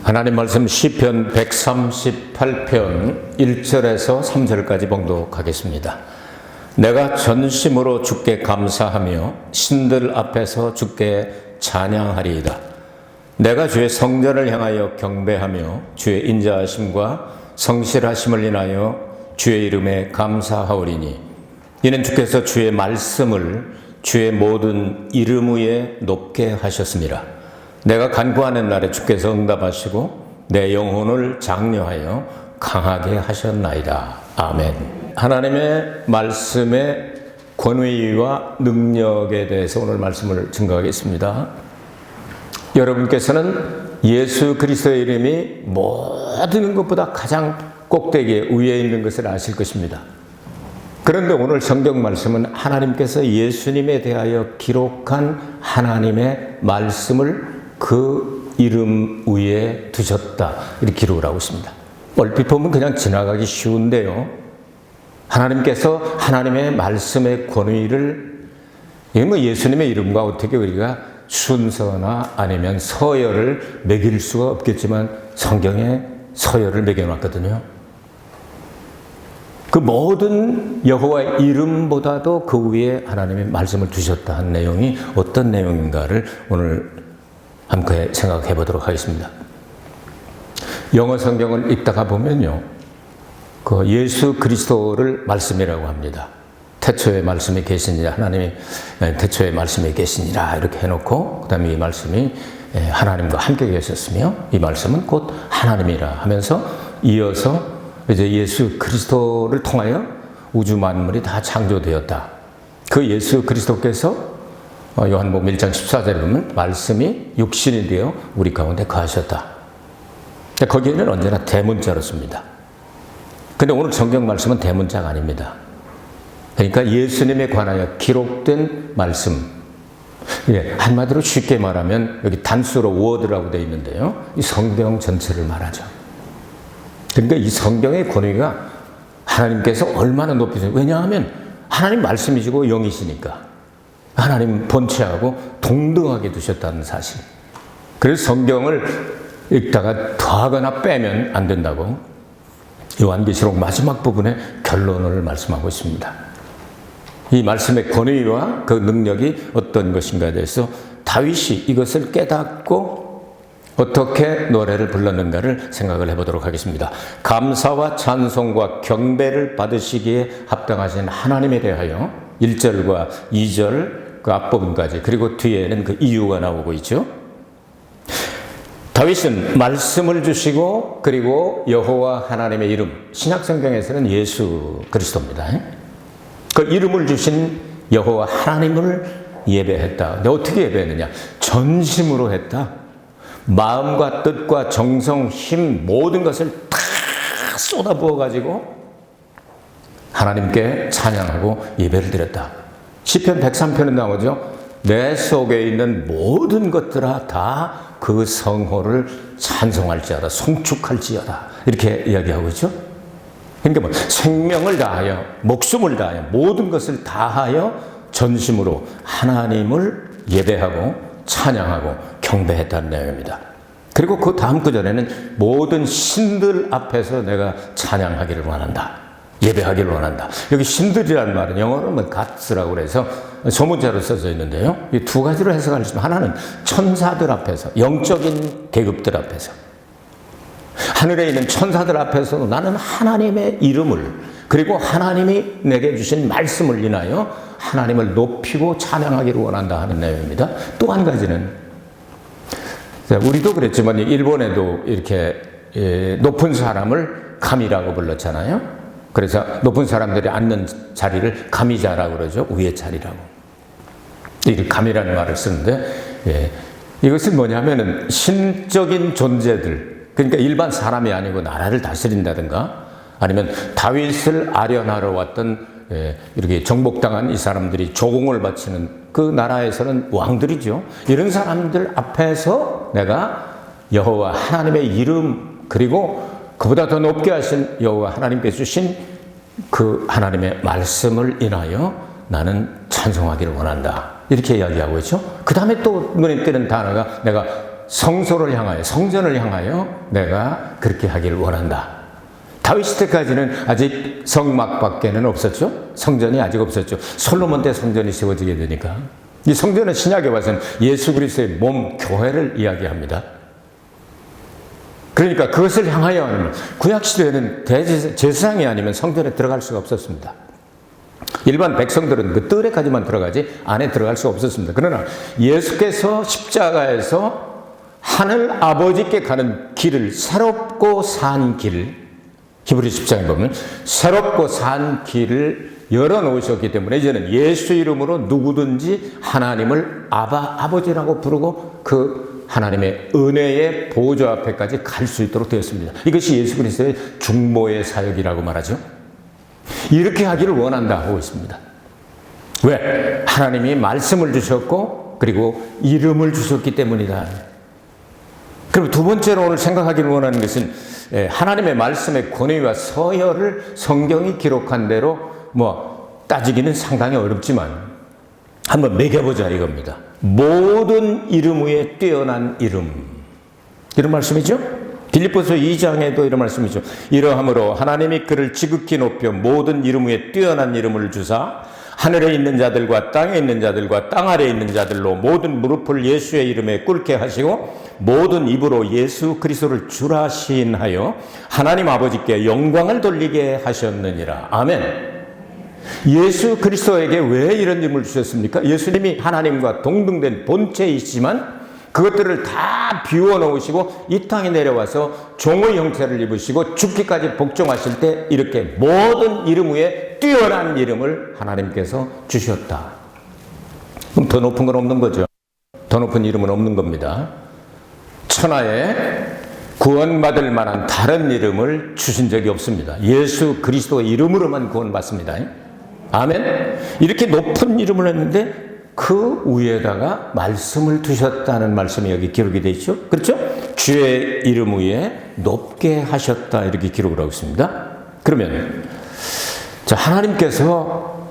하나님 말씀 시편 138편 1절에서 3절까지 봉독하겠습니다. 내가 전심으로 주께 감사하며 신들 앞에서 주께 찬양하리이다. 내가 주의 성전을 향하여 경배하며 주의 인자하심과 성실하심을 인하여 주의 이름에 감사하오리니 이는 주께서 주의 말씀을 주의 모든 이름 위에 높게 하셨습니다. 내가 간구하는 날에 주께서 응답하시고 내 영혼을 장려하여 강하게 하셨나이다. 아멘. 하나님의 말씀의 권위와 능력에 대해서 오늘 말씀을 증거하겠습니다. 여러분께서는 예수 그리스도의 이름이 모든 것보다 가장 꼭대기에 위에 있는 것을 아실 것입니다. 그런데 오늘 성경 말씀은 하나님께서 예수님에 대하여 기록한 하나님의 말씀을 그 이름 위에 두셨다, 이렇게 기록을 하고 있습니다. 얼핏 보면 그냥 지나가기 쉬운데요, 하나님께서 하나님의 말씀의 권위를, 예수님의 이름과 어떻게 우리가 순서나 아니면 서열을 매길 수가 없겠지만 성경에 서열을 매겨놨거든요. 그 모든 여호와의 이름보다도 그 위에 하나님의 말씀을 두셨다 한 내용이 어떤 내용인가를 오늘 함께 생각해 보도록 하겠습니다. 영어 성경을 읽다가 보면요, 그 예수 그리스도를 말씀이라고 합니다. 태초에 말씀이 계시니라, 하나님이 태초에 말씀이 계시니라 이렇게 해놓고, 그 다음에 이 말씀이 하나님과 함께 계셨으며 이 말씀은 곧 하나님이라 하면서 이어서 이제 예수 그리스도를 통하여 우주 만물이 다 창조되었다. 그 예수 그리스도께서 요한복음 1장 14절에 보면 말씀이 육신이 되어 우리 가운데 거하셨다. 거기에는 언제나 대문자로 씁니다. 근데 오늘 성경 말씀은 대문자가 아닙니다. 그러니까 예수님에 관하여 기록된 말씀. 한마디로 쉽게 말하면 여기 단수로 워드라고 되어 있는데요, 이 성경 전체를 말하죠. 그러니까 이 성경의 권위가 하나님께서 얼마나 높이세요. 왜냐하면 하나님 말씀이시고 영이시니까 하나님 본체하고 동등하게 두셨다는 사실. 그래서 성경을 읽다가 더하거나 빼면 안 된다고 요한계시록 마지막 부분에 결론을 말씀하고 있습니다. 이 말씀의 권위와 그 능력이 어떤 것인가에 대해서 다윗이 이것을 깨닫고 어떻게 노래를 불렀는가를 생각을 해보도록 하겠습니다. 감사와 찬송과 경배를 받으시기에 합당하신 하나님에 대하여 1절과 2절 그 앞부분까지, 그리고 뒤에는 그 이유가 나오고 있죠. 다윗은 말씀을 주시고 그리고 여호와 하나님의 이름, 신약성경에서는 예수 그리스도입니다. 그 이름을 주신 여호와 하나님을 예배했다. 근데 어떻게 예배했느냐? 전심으로 했다. 마음과 뜻과 정성, 힘, 모든 것을 다 쏟아부어 가지고 하나님께 찬양하고 예배를 드렸다. 시편 103편에 나오죠. 내 속에 있는 모든 것들아 다 그 성호를 찬송할지어다, 송축할지어다, 이렇게 이야기하고 있죠. 그러니까 뭐 생명을 다하여, 목숨을 다하여, 모든 것을 다하여 전심으로 하나님을 예배하고 찬양하고 경배했다는 내용입니다. 그리고 그 다음 구절에는 모든 신들 앞에서 내가 찬양하기를 원한다, 예배하기를 원한다. 여기 신들이라는 말은 영어로는 Gods라고 그래서 소문자로 써져 있는데요, 이 두 가지로 해석할 수 있습니다. 하나는 천사들 앞에서, 영적인 계급들 앞에서, 하늘에 있는 천사들 앞에서도 나는 하나님의 이름을, 그리고 하나님이 내게 주신 말씀을 인하여 하나님을 높이고 찬양하기를 원한다 하는 내용입니다. 또 한 가지는, 우리도 그랬지만 일본에도 이렇게 높은 사람을 가미라고 불렀잖아요. 그래서 높은 사람들이 앉는 자리를 가미자라고 그러죠. 위의 자리라고. 이 가미라는 말을 쓰는데, 이것은 뭐냐면은 신적인 존재들, 그러니까 일반 사람이 아니고 나라를 다스린다든가 아니면 다윗을 아련하러 왔던 이렇게 정복당한 이 사람들이 조공을 바치는 그 나라에서는 왕들이죠. 이런 사람들 앞에서 내가 여호와 하나님의 이름, 그리고 그보다 더 높게 하신 여호와 하나님께 주신 그 하나님의 말씀을 인하여 나는 찬송하기를 원한다, 이렇게 이야기하고 있죠. 그 다음에 또 눈에 띄는 단어가 내가 성소를 향하여, 성전을 향하여 내가 그렇게 하기를 원한다. 다윗 때까지는 아직 성막밖에는 없었죠. 성전이 아직 없었죠. 솔로몬 때 성전이 세워지게 되니까. 이 성전은 신약에 와서는 예수 그리스도의 몸, 교회를 이야기합니다. 그러니까 그것을 향하여 하는, 구약시대에는 제사장이 아니면 성전에 들어갈 수가 없었습니다. 일반 백성들은 그 뜰에까지만 들어가지 안에 들어갈 수가 없었습니다. 그러나 예수께서 십자가에서 하늘 아버지께 가는 길을, 새롭고 산 길, 히브리 10장에 보면 새롭고 산 길을 열어놓으셨기 때문에 이제는 예수 이름으로 누구든지 하나님을 아버지라고 부르고 그 하나님의 은혜의 보좌 앞에까지 갈 수 있도록 되었습니다. 이것이 예수 그리스도의 중보의 사역이라고 말하죠. 이렇게 하기를 원한다 하고 있습니다. 왜? 하나님이 말씀을 주셨고 그리고 이름을 주셨기 때문이다. 그리고 두 번째로 오늘 생각하기를 원하는 것은 하나님의 말씀의 권위와 서열을 성경이 기록한 대로 따지기는 상당히 어렵지만 한번 매겨보자 이겁니다. 모든 이름 위에 뛰어난 이름, 이런 말씀이죠. 빌립보서 2장에도 이런 말씀이죠. 이러함으로 하나님이 그를 지극히 높여 모든 이름 위에 뛰어난 이름을 주사 하늘에 있는 자들과 땅에 있는 자들과 땅 아래에 있는 자들로 모든 무릎을 예수의 이름에 꿇게 하시고 모든 입으로 예수 그리스도를 주라 시인하여 하나님 아버지께 영광을 돌리게 하셨느니라. 아멘. 예수 그리스도에게 왜 이런 이름을 주셨습니까? 예수님이 하나님과 동등된 본체이시지만 그것들을 다 비워놓으시고 이 땅에 내려와서 종의 형태를 입으시고 죽기까지 복종하실 때 이렇게 모든 이름 위에 뛰어난 이름을 하나님께서 주셨다. 그럼 더 높은 건 없는 거죠. 더 높은 이름은 없는 겁니다. 천하에 구원받을 만한 다른 이름을 주신 적이 없습니다. 예수 그리스도의 이름으로만 구원받습니다. 아멘. 이렇게 높은 이름을 했는데 그 위에다가 말씀을 두셨다는 말씀이 여기 기록이 되어 있죠. 그렇죠? 주의 이름 위에 높게 하셨다 이렇게 기록을 하고 있습니다. 그러면 자, 하나님께서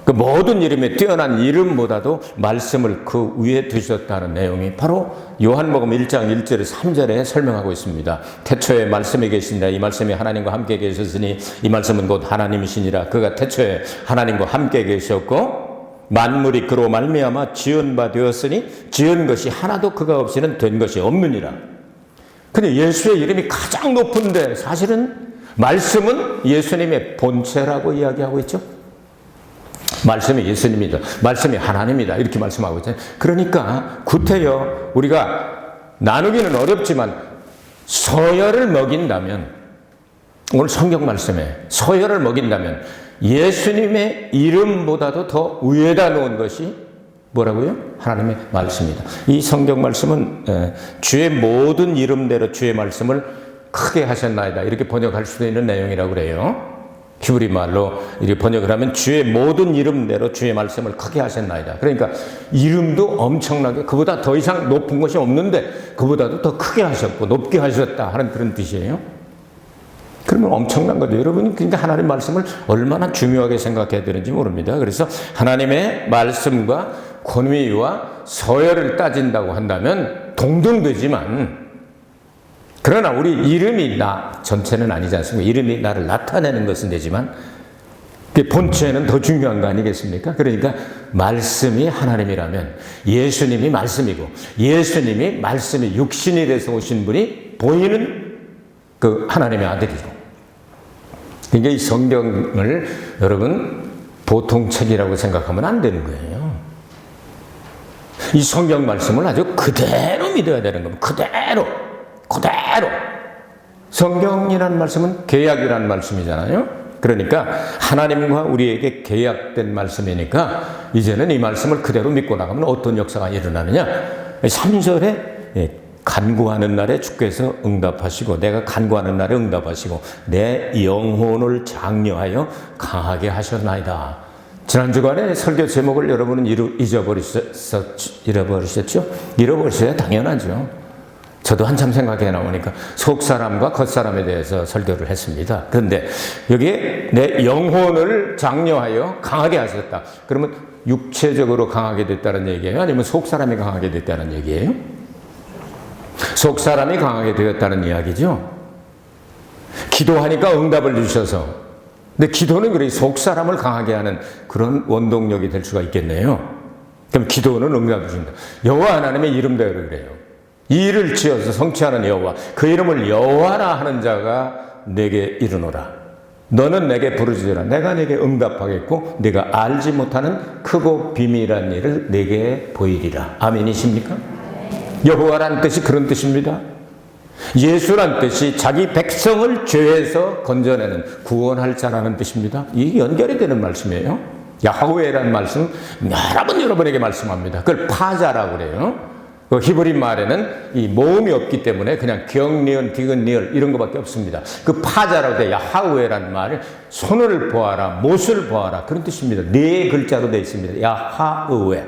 그 모든 이름에 뛰어난 이름보다도 말씀을 그 위에 두셨다는 내용이 바로 요한복음 1장 1절에 3절에 설명하고 있습니다. 태초에 말씀이 계신다. 이 말씀이 하나님과 함께 계셨으니 이 말씀은 곧 하나님이시니라. 그가 태초에 하나님과 함께 계셨고 만물이 그로 말미암아 지은 바 되었으니 지은 것이 하나도 그가 없이는 된 것이 없느니라. 근데 예수의 이름이 가장 높은데 사실은 말씀은 예수님의 본체라고 이야기하고 있죠. 말씀이 예수님이다. 말씀이 하나님이다. 이렇게 말씀하고 있잖아요. 그러니까 구태여 우리가 나누기는 어렵지만 서열을 먹인다면, 오늘 성경 말씀에 서열을 먹인다면 예수님의 이름보다도 더 위에다 놓은 것이 뭐라고요? 하나님의 말씀이다. 이 성경 말씀은 주의 모든 이름대로 주의 말씀을 크게 하셨나이다. 이렇게 번역할 수도 있는 내용이라고 그래요. 히브리 말로 이렇게 번역을 하면 주의 모든 이름대로 주의 말씀을 크게 하셨나이다. 그러니까 이름도 엄청나게 그보다 더 이상 높은 것이 없는데 그보다도 더 크게 하셨고 높게 하셨다 하는 그런 뜻이에요. 그러면 엄청난 거죠. 여러분, 그러니까 하나님 말씀을 얼마나 중요하게 생각해야 되는지 모릅니다. 그래서 하나님의 말씀과 권위와 서열을 따진다고 한다면 동등되지만, 그러나 우리 이름이 나 전체는 아니지 않습니까? 이름이 나를 나타내는 것은 되지만 그 본체는 더 중요한 거 아니겠습니까? 그러니까 말씀이 하나님이라면 예수님이 말씀이고 예수님이 말씀이 육신이 돼서 오신 분이 보이는 그 하나님의 아들이고. 그러니까 이 성경을 여러분 보통 책이라고 생각하면 안 되는 거예요. 이 성경 말씀을 아주 그대로 믿어야 되는 겁니다. 그대로. 성경이라는 말씀은 계약이라는 말씀이잖아요. 그러니까 하나님과 우리에게 계약된 말씀이니까 이제는 이 말씀을 그대로 믿고 나가면 어떤 역사가 일어나느냐. 3절에 간구하는 날에 주께서 응답하시고 내가 간구하는 날에 응답하시고 내 영혼을 장려하여 강하게 하셨나이다. 지난 주간에 설교 제목을 여러분은 잃어버리셨죠? 잃어버리셔야 당연하죠. 저도 한참 생각해 나오니까 속사람과 겉사람에 대해서 설교를 했습니다. 그런데 여기에 내 영혼을 장려하여 강하게 하셨다. 그러면 육체적으로 강하게 됐다는 얘기예요? 아니면 속사람이 강하게 됐다는 얘기예요? 속 사람이 강하게 되었다는 이야기죠. 기도하니까 응답을 주셔서. 근데 기도는 그렇게 속 사람을 강하게 하는 그런 원동력이 될 수가 있겠네요. 그럼 기도는 응답을 준다. 여호와 하나님의 이름대로 그래요. 이 일을 지어서 성취하는 여호와, 그 이름을 여호와라 하는 자가 내게 이르노라. 너는 내게 부르짖으라. 내가 내게 응답하겠고 네가 알지 못하는 크고 비밀한 일을 내게 보이리라. 아멘이십니까? 여호와란 뜻이 그런 뜻입니다. 예수란 뜻이 자기 백성을 죄에서 건져내는 구원할 자라는 뜻입니다. 이게 연결이 되는 말씀이에요. 야훼라는 말씀 여러 번 여러분에게 말씀합니다. 그걸 파자라고 그래요. 그 히브리 말에는 이 모음이 없기 때문에 그냥 경리은, 디귿리을 이런 것밖에 없습니다. 그 파자라고 돼 야훼라는 말을 손을 보아라, 못을 보아라 그런 뜻입니다. 네 글자로 되어 있습니다. 야훼.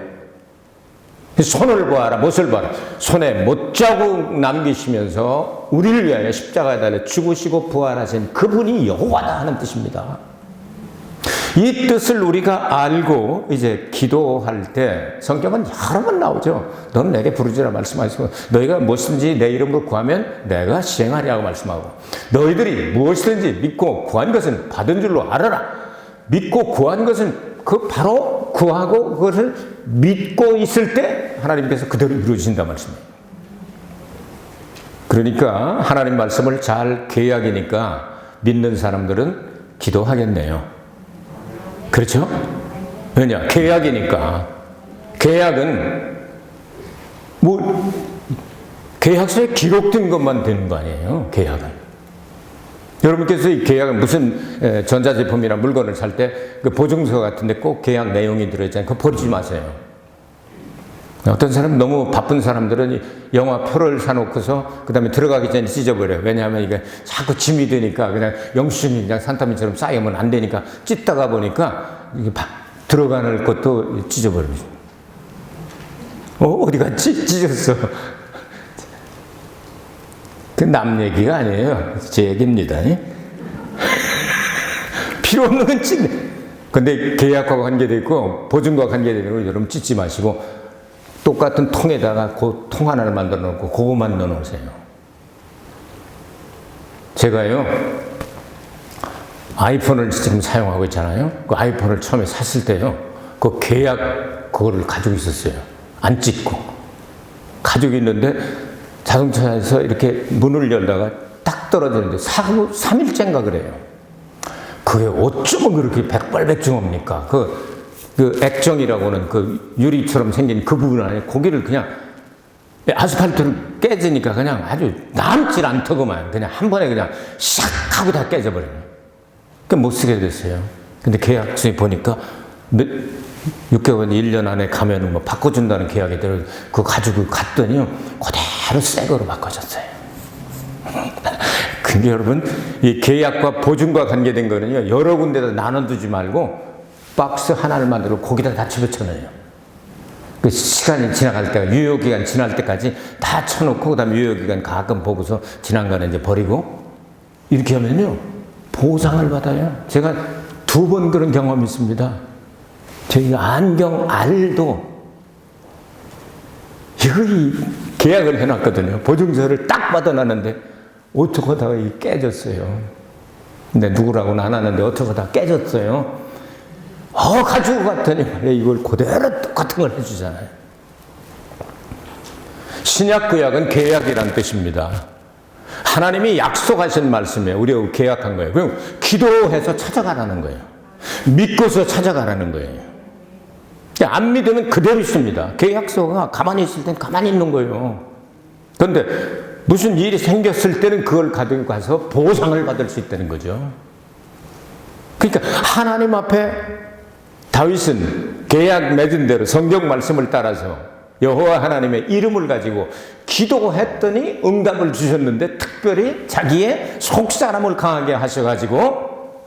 손을 보아라, 못을 보아라. 손에 못자국 남기시면서 우리를 위하여 십자가에 달려 죽으시고 부활하신 그분이 여호와다 하는 뜻입니다. 이 뜻을 우리가 알고 이제 기도할 때 성경은 여러 번 나오죠. 너는 내게 부르짖으라 말씀하시고 너희가 무엇이든지 내 이름으로 구하면 내가 시행하리라고 말씀하고 너희들이 무엇이든지 믿고 구한 것은 받은 줄로 알아라. 믿고 구한 것은 그 바로 구하고 그것을 믿고 있을 때 하나님께서 그대로 이루어진다 말씀이에요. 그러니까 하나님 말씀을 잘 개혁이니까 믿는 사람들은 기도하겠네요. 그렇죠? 왜냐? 계약이니까. 계약은 계약서에 기록된 것만 되는 거 아니에요? 계약은. 여러분께서 이 계약은 무슨 전자제품이나 물건을 살 때 그 보증서 같은데 꼭 계약 내용이 들어있잖아요. 그거 버리지 마세요. 어떤 사람 너무 바쁜 사람들은 영화표를 사놓고서 그 다음에 들어가기 전에 찢어버려요. 왜냐하면 이게 자꾸 짐이 되니까 그냥 영수증이 그냥 산더미처럼 쌓이면 안 되니까 찢다가 보니까 이게 들어가는 것도 찢어버려요. 어디 갔지? 찢었어. 그 남 얘기가 아니에요. 제 얘기입니다. 필요 없는 건 찢네. 근데 계약과 관계되어 있고 보증과 관계되어 있고 여러분 찢지 마시고 똑같은 통에다가 그 통 하나를 만들어 놓고 그거만 넣어 놓으세요. 제가요 아이폰을 지금 사용하고 있잖아요. 그 아이폰을 처음에 샀을 때요 그 계약 그거를 가지고 있었어요. 안 찢고 가지고 있는데 자동차에서 이렇게 문을 열다가 딱 떨어지는데 3일째인가 그래요. 그게 어쩌면 그렇게 백발백중합니까? 그 액정이라고는 그 유리처럼 생긴 그 부분 안에 고기를 그냥 아스팔트를 깨지니까 그냥 아주 남질 않더구만. 그냥 한 번에 그냥 샥 하고 다 깨져버려요. 그러니까 못 쓰게 됐어요. 근데 계약서에 보니까 6개월, 1년 안에 가면은 뭐 바꿔준다는 계약이 들어 그거 가지고 갔더니요. 그대로 새 거로 바꿔줬어요. 근데 여러분, 이 계약과 보증과 관계된 거는요. 여러 군데다 나눠두지 말고 박스 하나를 만들고 거기다 다 집어쳐넣어요. 그 시간이 지나갈 때가 유효기간 지날 때까지 다 쳐놓고 그 다음에 유효기간 가끔 보고서 지난 거는 이제 버리고 이렇게 하면요 보상을 받아요. 제가 2번 그런 경험이 있습니다. 저희가 안경 알도 이거 계약을 해놨거든요. 보증서를 딱 받아놨는데 어떻게 하다가 깨졌어요. 근데 누구라고는 안 하는데 어떻게 하다가 깨졌어요. 가지고 갔더니 이걸 그대로 똑같은 걸 해주잖아요. 신약 구약은 계약이란 뜻입니다. 하나님이 약속하신 말씀이에요. 우리가 계약한 거예요. 그럼 기도해서 찾아가라는 거예요. 믿고서 찾아가라는 거예요. 안 믿으면 그대로 있습니다. 계약서가 가만히 있을 땐 가만히 있는 거예요. 그런데 무슨 일이 생겼을 때는 그걸 가지고 가서 보상을 받을 수 있다는 거죠. 그러니까 하나님 앞에 다윗은 계약 맺은 대로 성경 말씀을 따라서 여호와 하나님의 이름을 가지고 기도했더니 응답을 주셨는데 특별히 자기의 속사람을 강하게 하셔가지고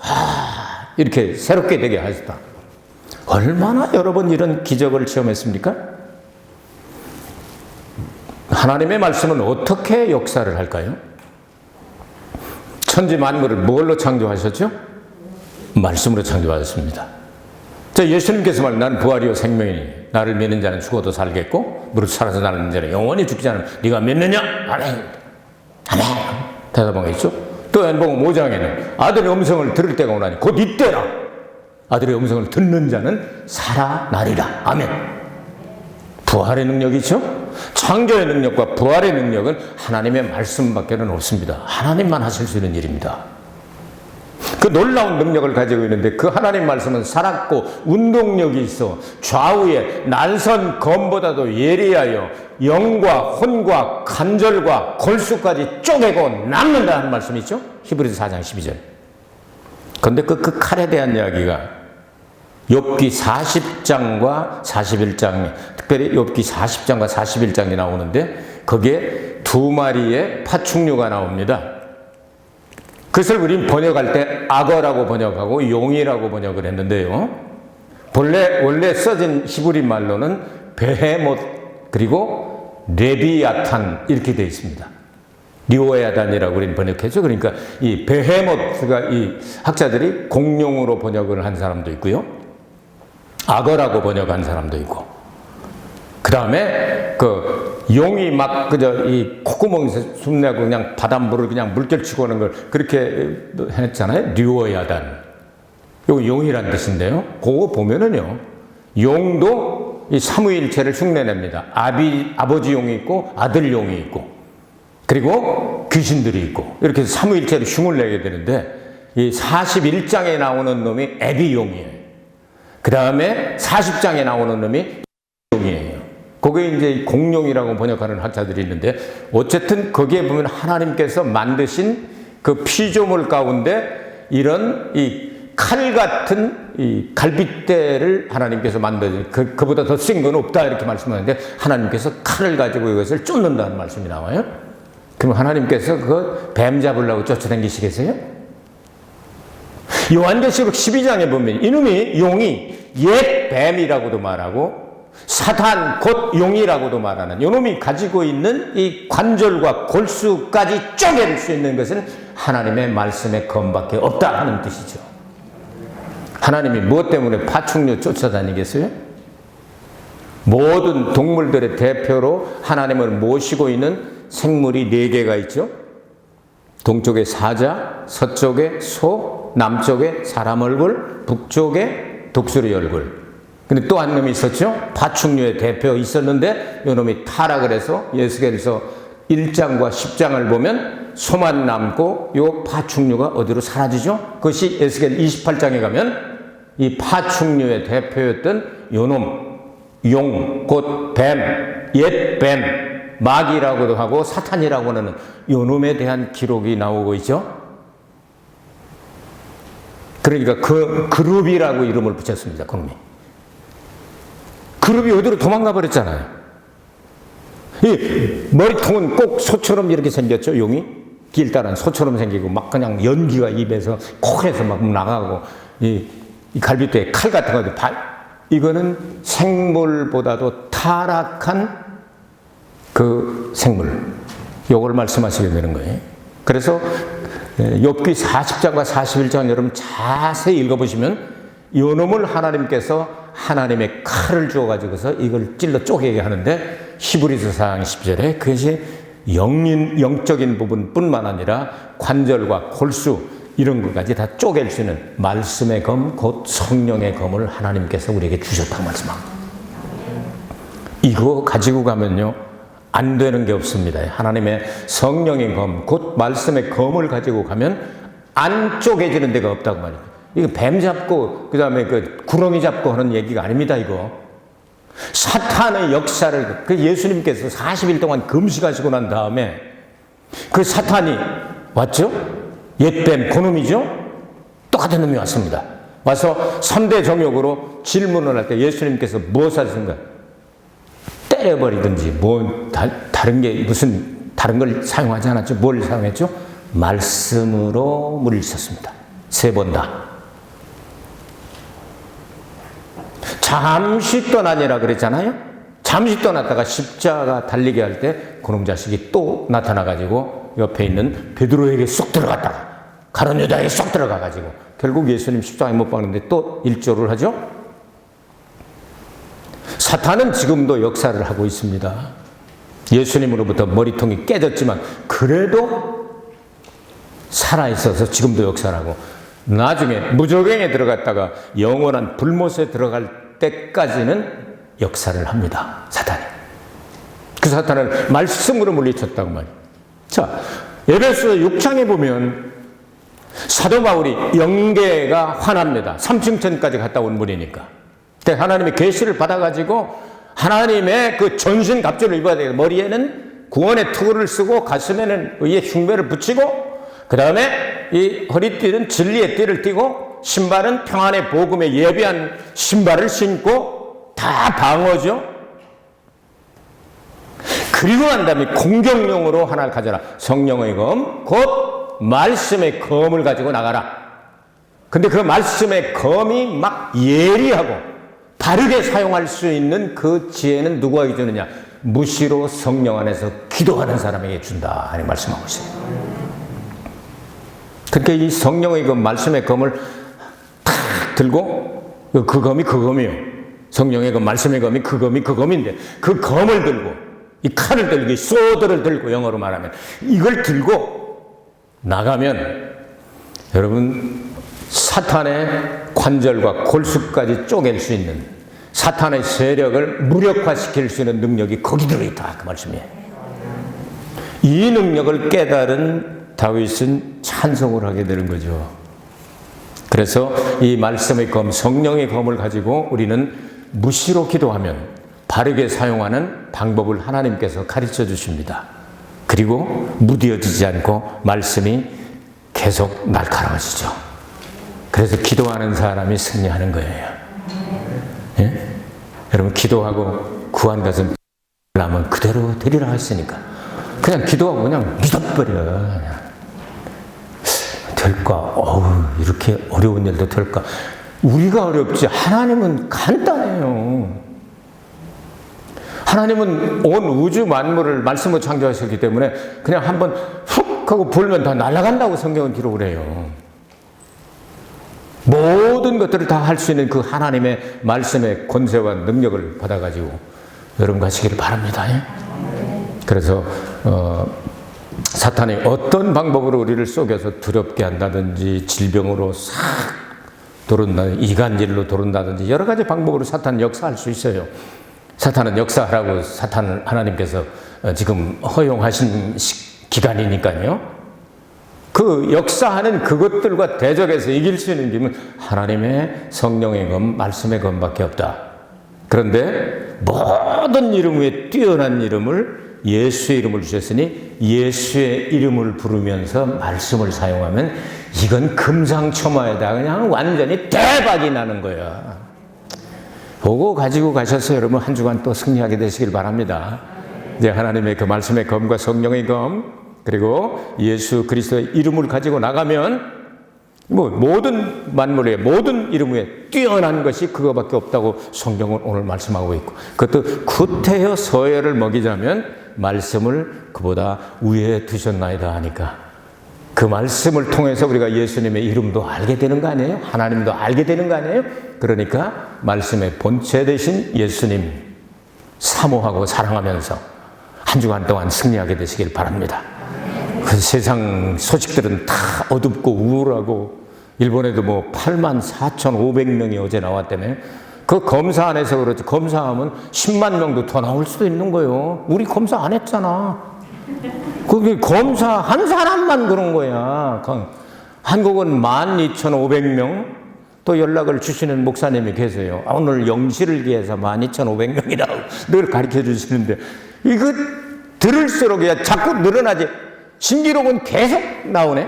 이렇게 새롭게 되게 하셨다. 얼마나 여러 번 이런 기적을 체험했습니까? 하나님의 말씀은 어떻게 역사를 할까요? 천지 만물을 뭘로 창조하셨죠? 말씀으로 창조하셨습니다. 자, 예수님께서 말 나는 부활이요 생명이니 나를 믿는 자는 죽어도 살겠고 무릇 살아서 나는 자는 영원히 죽지 않으면 네가 믿느냐? 아멘. 아멘. 대답한 거 있죠? 또 요한복음 5장에는 아들의 음성을 들을 때가 오나니 곧 이때라. 아들의 음성을 듣는 자는 살아나리라. 아멘. 부활의 능력이죠? 창조의 능력과 부활의 능력은 하나님의 말씀밖에는 없습니다. 하나님만 하실 수 있는 일입니다. 그 놀라운 능력을 가지고 있는데 그 하나님 말씀은 살았고 운동력이 있어 좌우에 날선 검보다도 예리하여 영과 혼과 관절과 골수까지 쪼개고 남는다는 말씀이 있죠? 히브리서 4장 12절. 그런데 그 칼에 대한 이야기가 욥기 40장과 41장, 특별히 욥기 40장과 41장이 나오는데 거기에 두 마리의 파충류가 나옵니다. 그것을 우린 번역할 때 악어라고 번역하고 용이라고 번역을 했는데요. 원래 써진 히브리 말로는 베헤못 그리고 레비아탄 이렇게 되어 있습니다. 리오야단이라고 우리는 번역했죠. 그러니까 이 베헤못가 이 학자들이 공룡으로 번역을 한 사람도 있고요. 악어라고 번역한 사람도 있고. 그 다음에 그 용이 막 그저 이 콧구멍에서 숨내고 그냥 바닷물을 그냥 물결치고 오는 걸 그렇게 했잖아요. 리오야단. 이거 용이란 뜻인데요. 그거 보면은요. 용도 이 삼위일체를 흉내냅니다. 아버지 용이 있고 아들 용이 있고 그리고 귀신들이 있고 이렇게 해서 삼위일체로 흉을 내게 되는데 이 41장에 나오는 놈이 에비용이에요. 그 다음에 40장에 나오는 놈이 용이에요. 거기에 이제 공룡이라고 번역하는 학자들이 있는데 어쨌든 거기에 보면 하나님께서 만드신 그 피조물 가운데 이런 이 칼 같은 이 갈빗대를 하나님께서 만드신 그보다 더 센 건 없다 이렇게 말씀하는데 하나님께서 칼을 가지고 이것을 쫓는다는 말씀이 나와요. 그럼 하나님께서 그 뱀 잡으려고 쫓아다니시겠어요? 요한계시록 12장에 보면 이놈이 용이 옛 뱀이라고도 말하고 사탄 곧 용이라고도 말하는 이놈이 가지고 있는 이 관절과 골수까지 쪼갤 수 있는 것은 하나님의 말씀의 검밖에 없다 하는 뜻이죠. 하나님이 무엇 때문에 파충류 쫓아다니겠어요? 모든 동물들의 대표로 하나님을 모시고 있는 생물이 4개가 있죠. 동쪽에 사자, 서쪽에 소, 남쪽에 사람 얼굴, 북쪽에 독수리 얼굴. 근데 또 한 놈이 있었죠. 파충류의 대표 있었는데 이 놈이 타락을 해서 에스겔서 1장과 10장을 보면 소만 남고 이 파충류가 어디로 사라지죠? 그것이 에스겔 28장에 가면 이 파충류의 대표였던 요 놈, 용, 곧 뱀, 옛 뱀, 마귀라고도 하고 사탄이라고 하는 요 놈에 대한 기록이 나오고 있죠. 그러니까 그 그룹이라고 이름을 붙였습니다. 그놈이. 그룹이 어디로 도망가 버렸잖아요. 이 머리통은 꼭 소처럼 이렇게 생겼죠. 용이 길다란 소처럼 생기고 막 그냥 연기가 입에서 코에서 막 나가고 이 갈빗대에 칼 같은 거 이거는 생물보다도 타락한 그 생물. 요걸 말씀하시게 되는 거예요. 그래서 욥기 40장과 41장 여러분 자세히 읽어보시면 요 놈을 하나님께서 하나님의 칼을 주어가지고서 이걸 찔러 쪼개게 하는데 히브리서 4장 10절에 그것이 영적인 부분뿐만 아니라 관절과 골수 이런 것까지 다 쪼갤 수 있는 말씀의 검, 곧 성령의 검을 하나님께서 우리에게 주셨다고 말씀합니다. 이거 가지고 가면요 안 되는 게 없습니다. 하나님의 성령의 검, 곧 말씀의 검을 가지고 가면 안 쪼개지는 데가 없다고 말입니다. 이거 뱀 잡고 그 다음에 그 구렁이 잡고 하는 얘기가 아닙니다. 이거 사탄의 역사를 그 예수님께서 40일 동안 금식하시고 난 다음에 그 사탄이 왔죠. 옛뱀 그놈이죠. 똑같은 놈이 왔습니다. 와서 3대 정욕으로 질문을 할 때 예수님께서 무엇 하셨는가? 때려버리든지 뭐 다른 게 무슨 다른 걸 사용하지 않았죠. 뭘 사용했죠? 말씀으로 물리쳤습니다. 3번 다. 잠시 떠나니라 그랬잖아요. 잠시 떠났다가 십자가 달리게 할 때 그놈 자식이 또 나타나가지고 옆에 있는 베드로에게 쏙 들어갔다가 가룟 유다에 쏙 들어가가지고 결국 예수님 십자가에 못 박는데 또 일조를 하죠. 사탄은 지금도 역사를 하고 있습니다. 예수님으로부터 머리통이 깨졌지만 그래도 살아있어서 지금도 역사를 하고, 나중에 무저갱에 들어갔다가 영원한 불못에 들어갈 때까지는 역사를 합니다. 사탄이. 그 사탄을 말씀으로 물리쳤다고 말이에요. 자, 에베소 6장에 보면 사도 바울이 영계가 환합니다. 삼층천까지 갔다 온 분이니까. 하나님의 계시를 받아가지고 하나님의 그 전신 갑주를 입어야 돼요. 머리에는 구원의 투구를 쓰고 가슴에는 의의 흉배를 붙이고, 그 다음에 이 허리띠는 진리의 띠를 띠고, 신발은 평안의 복음에 예비한 신발을 신고, 다 방어죠. 그리고 난 다음에 공격용으로 하나를 가져라. 성령의 검, 곧 말씀의 검을 가지고 나가라. 근데 그 말씀의 검이 막 예리하고 바르게 사용할 수 있는 그 지혜는 누구에게 주느냐? 무시로 성령 안에서 기도하는 사람에게 준다 하는 말씀하고 있어요. 그러니까 이 성령의 검, 말씀의 검을 탁 들고, 그 검이 그 검이에요. 성령의 검, 말씀의 검이 그 검이 그 검인데, 그 검을 들고, 이 칼을 들고, 이 소드를 들고, 영어로 말하면 이걸 들고 나가면 여러분, 사탄의 관절과 골수까지 쪼갤 수 있는, 사탄의 세력을 무력화시킬 수 있는 능력이 거기 들어있다, 그 말씀이에요. 이 능력을 깨달은 다윗은 찬송을 하게 되는 거죠. 그래서 이 말씀의 검, 성령의 검을 가지고 우리는 무시로 기도하면 바르게 사용하는 방법을 하나님께서 가르쳐 주십니다. 그리고 무뎌지지 않고 말씀이 계속 날카로워지죠. 그래서 기도하는 사람이 승리하는 거예요. 예? 여러분, 기도하고 구한 것은 하면 그대로 되리라 했으니까 그냥 기도하고 그냥 믿어버려. 그냥. 될까? 이렇게 어려운 일도 될까? 우리가 어렵지 하나님은 간단해요. 하나님은 온 우주 만물을 말씀으로 창조하셨기 때문에 그냥 한번 훅 하고 불면 다 날아간다고 성경은 기록을 해요. 모든 것들을 다 할 수 있는 그 하나님의 말씀의 권세와 능력을 받아가지고 여러분 가시기를 바랍니다. 그래서 사탄이 어떤 방법으로 우리를 속여서 두렵게 한다든지, 질병으로 싹 도른다든지, 이간질로 도른다든지, 여러 가지 방법으로 사탄은 역사할 수 있어요. 사탄은 역사하라고 사탄을 하나님께서 지금 허용하신 기간이니까요. 그 역사하는 그것들과 대적해서 이길 수 있는 힘은 하나님의 성령의 검, 말씀의 검밖에 없다. 그런데 모든 이름 위에 뛰어난 이름을, 예수의 이름을 주셨으니 예수의 이름을 부르면서 말씀을 사용하면 이건 금상첨화에다 그냥 완전히 대박이 나는 거야. 보고 가지고 가셔서 여러분 한 주간 또 승리하게 되시길 바랍니다. 이제 하나님의 그 말씀의 검과 성령의 검, 그리고 예수 그리스도의 이름을 가지고 나가면 모든 만물의 모든 이름 위에 뛰어난 것이 그거밖에 없다고 성경은 오늘 말씀하고 있고, 그것도 구태여 서여를 먹이자면 말씀을 그보다 위에 두셨나이다 하니까 그 말씀을 통해서 우리가 예수님의 이름도 알게 되는 거 아니에요? 하나님도 알게 되는 거 아니에요? 그러니까 말씀의 본체 되신 예수님 사모하고 사랑하면서 한 주간 동안 승리하게 되시길 바랍니다. 그 세상 소식들은 다 어둡고 우울하고, 일본에도 84,500명이 어제 나왔다며. 그 검사 안 해서 그렇지, 검사하면 10만 명도 더 나올 수도 있는 거예요. 우리 검사 안 했잖아. 그게 검사 한 사람만 그런 거야. 한국은 12,500명 또 연락을 주시는 목사님이 계세요. 오늘 영시를 기해서 12,500명이라고 늘 가르쳐 주시는데, 이거 들을수록 자꾸 늘어나지. 신기록은 계속 나오네.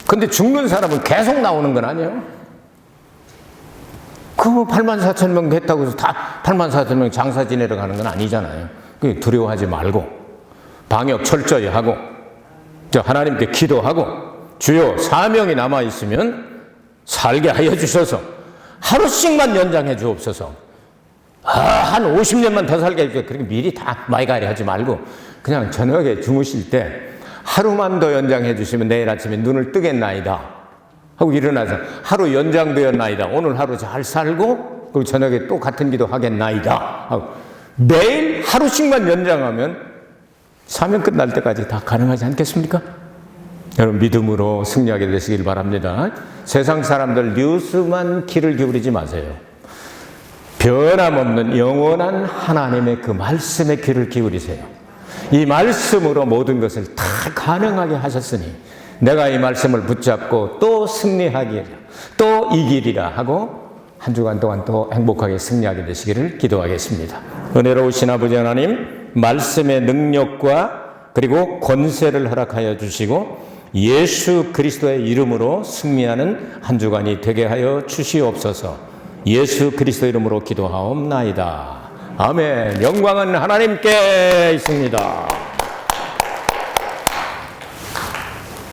근데 죽는 사람은 계속 나오는 건 아니에요. 그 84,000명 했다고 해서 다 84,000명 장사 지내러 가는 건 아니잖아요. 두려워하지 말고 방역 철저히 하고 하나님께 기도하고, 주여 사명이 남아있으면 살게 하여 주셔서 하루씩만 연장해 주옵소서. 한 50년만 더 살게 해주세요. 그렇게 미리 다 마이가리 하지 말고 그냥 저녁에 주무실 때 하루만 더 연장해 주시면 내일 아침에 눈을 뜨겠나이다 하고 일어나서 하루 연장되었나이다. 오늘 하루 잘 살고 그리고 저녁에 또 같은 기도 하겠나이다 하고 매일 하루씩만 연장하면 사명 끝날 때까지 다 가능하지 않겠습니까? 여러분 믿음으로 승리하게 되시길 바랍니다. 세상 사람들 뉴스만 귀를 기울이지 마세요. 변함없는 영원한 하나님의 그 말씀에 귀를 기울이세요. 이 말씀으로 모든 것을 다 가능하게 하셨으니 내가 이 말씀을 붙잡고 또 승리하기를 또 이기리라 하고 한 주간 동안 또 행복하게 승리하게 되시기를 기도하겠습니다. 은혜로우신 아버지 하나님, 말씀의 능력과 그리고 권세를 허락하여 주시고 예수 그리스도의 이름으로 승리하는 한 주간이 되게 하여 주시옵소서. 예수 그리스도 이름으로 기도하옵나이다. 아멘. 영광은 하나님께 있습니다.